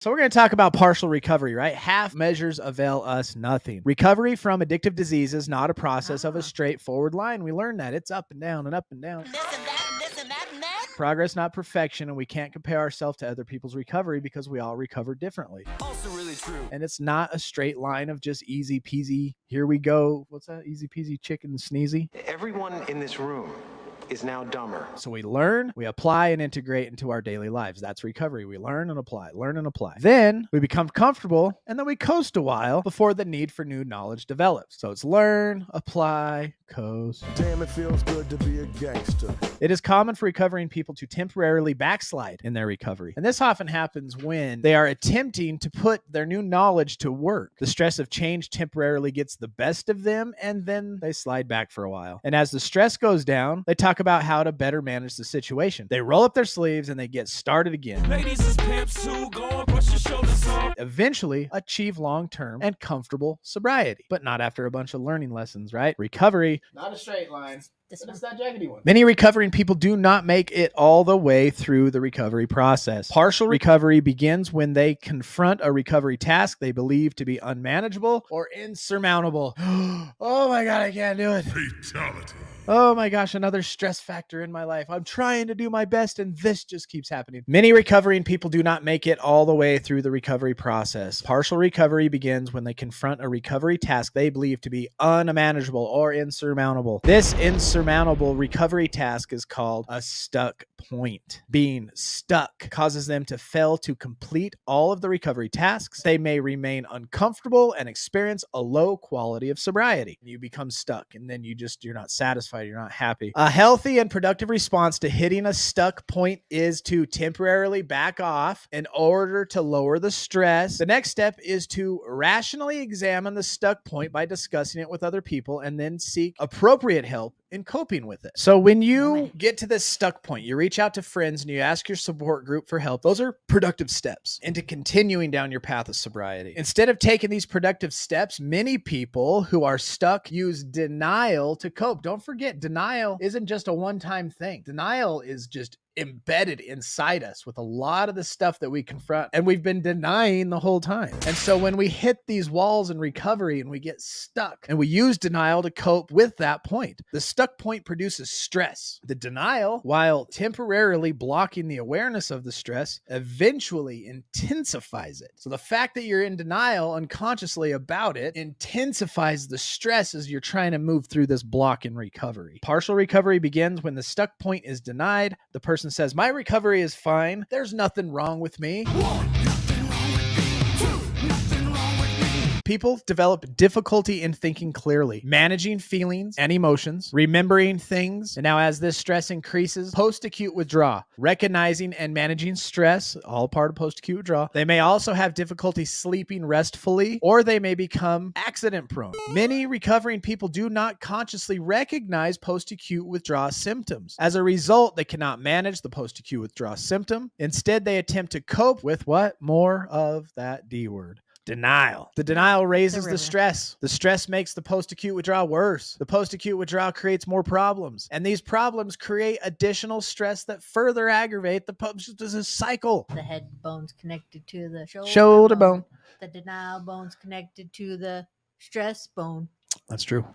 So we're going to talk about partial recovery, right? Half measures avail us nothing. Recovery from addictive disease is not a process of a straightforward line. We learned that. It's up and down and up and down. Progress, not perfection, and we can't compare ourselves to other people's recovery because we all recover differently. Also really true. And it's not a straight line of just easy peasy, here we go. What's that? Easy peasy chicken sneezy? Everyone in this room is now dumber. So we learn, we apply, and integrate into our daily lives. That's recovery. We learn and apply, learn and apply. Then we become comfortable, and then we coast a while before the need for new knowledge develops. So it's learn, apply, coast. Damn, it feels good to be a gangster. It is common for recovering people to temporarily backslide in their recovery. And this often happens when they are attempting to put their new knowledge to work. The stress of change temporarily gets the best of them, and then they slide back for a while. And as the stress goes down, they talk about how to better manage the situation. They roll up their sleeves and they get started again. Ladies is pimps too, go on, brush your shoulders off. Eventually achieve long-term and comfortable sobriety, but not after a bunch of learning lessons, right? Recovery, not a straight line. It's that jaggedy one. Many recovering people do not make it all the way through the recovery process. Partial recovery begins when they confront a recovery task they believe to be unmanageable or insurmountable. Oh my God, I can't do it. Fatality. Oh my gosh, another stress factor in my life. I'm trying to do my best and this just keeps happening. Many recovering people do not make it all the way through the recovery process. Partial recovery begins when they confront a recovery task they believe to be unmanageable or insurmountable. This insurmountable recovery task is called a stuck point. Being stuck causes them to fail to complete all of the recovery tasks. They may remain uncomfortable and experience a low quality of sobriety. You become stuck and then you're not satisfied. You're not happy. A healthy and productive response to hitting a stuck point is to temporarily back off in order to lower the stress. The next step is to rationally examine the stuck point by discussing it with other people and then seek appropriate help in coping with it. So when you get to this stuck point, you reach out to friends and you ask your support group for help. Those are productive steps into continuing down your path of sobriety. Instead of taking these productive steps, many people who are stuck use denial to cope. Don't forget, denial isn't just a one-time thing. Denial is just embedded inside us with a lot of the stuff that we confront and we've been denying the whole time. And so when we hit these walls in recovery and we get stuck and we use denial to cope with that point, the stuck point produces stress. The denial, while temporarily blocking the awareness of the stress, eventually intensifies it. So the fact that you're in denial unconsciously about it intensifies the stress as you're trying to move through this block in recovery. Partial recovery begins when the stuck point is denied. The person says, my recovery is fine. There's nothing wrong with me. People develop difficulty in thinking clearly, managing feelings and emotions, remembering things. And now as this stress increases, post-acute withdrawal, recognizing and managing stress, all part of post-acute withdrawal. They may also have difficulty sleeping restfully, or they may become accident prone. Many recovering people do not consciously recognize post-acute withdrawal symptoms. As a result, they cannot manage the post-acute withdrawal symptom. Instead, they attempt to cope with what? More of that D word. Denial. The denial raises the stress. The stress makes the post-acute withdrawal worse. The post-acute withdrawal creates more problems. And these problems create additional stress that further aggravate the This is a cycle. The head bone's connected to the shoulder bone. The denial bone's connected to the stress bone. That's true.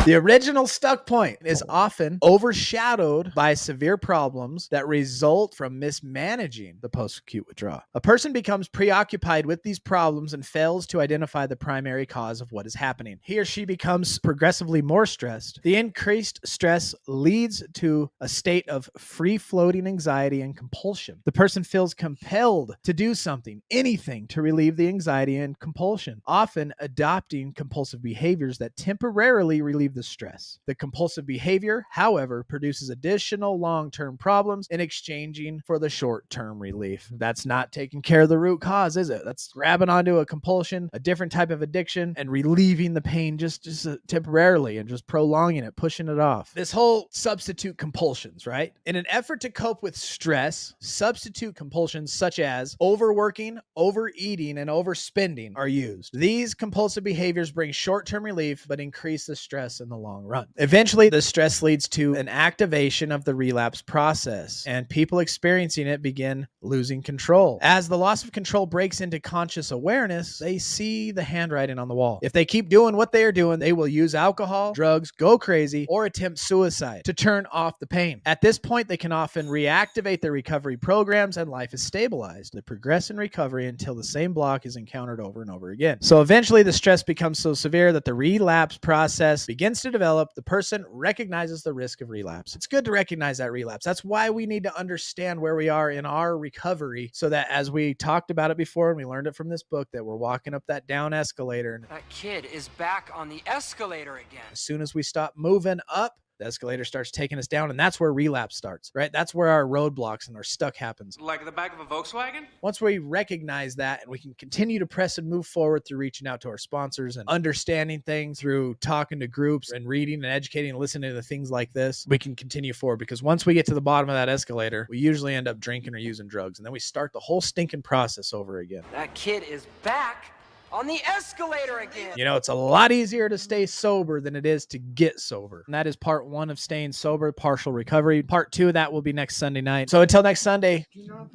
The original stuck point is often overshadowed by severe problems that result from mismanaging the post-acute withdrawal. A person becomes preoccupied with these problems and fails to identify the primary cause of what is happening. He or she becomes progressively more stressed. The increased stress leads to a state of free-floating anxiety and compulsion. The person feels compelled to do something, anything, to relieve the anxiety and compulsion, often adopting compulsive behaviors that temporarily relieve the stress. The compulsive behavior, however, produces additional long-term problems in exchanging for the short-term relief. That's not taking care of the root cause, is it? That's grabbing onto a compulsion, a different type of addiction, and relieving the pain just temporarily and just prolonging it, pushing it off. This whole substitute compulsions, right? In an effort to cope with stress, substitute compulsions such as overworking, overeating, and overspending are used. These compulsive behaviors bring short-term relief but increase the stress stress in the long run. Eventually, the stress leads to an activation of the relapse process, and people experiencing it begin losing control. As the loss of control breaks into conscious awareness, they see the handwriting on the wall. If they keep doing what they are doing, they will use alcohol, drugs, go crazy, or attempt suicide to turn off the pain. At this point, they can often reactivate their recovery programs and life is stabilized. They progress in recovery until the same block is encountered over and over again. So eventually the stress becomes so severe that the relapse process begins to develop. The person recognizes the risk of relapse. It's good to recognize that relapse. That's why we need to understand where we are in our recovery, so that as we talked about it before and we learned it from this book, that we're walking up that down escalator. And That kid is back on the escalator again. as soon as we stop moving up, the escalator starts taking us down, and that's where relapse starts, right? That's where our roadblocks and our stuck happens. Like the back of a Volkswagen? Once we recognize that, and we can continue to press and move forward through reaching out to our sponsors and understanding things through talking to groups and reading and educating and listening to things like this, we can continue forward. Because once we get to the bottom of that escalator, we usually end up drinking or using drugs, and then we start the whole stinking process over again. That kid is back on the escalator again. You know, it's a lot easier to stay sober than it is to get sober. And that is part 1 of staying sober, partial recovery. Part 2 of that will be next Sunday night. So until next Sunday,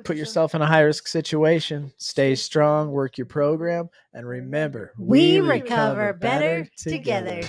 put yourself in a high risk situation, stay strong, work your program, and remember, We recover better together.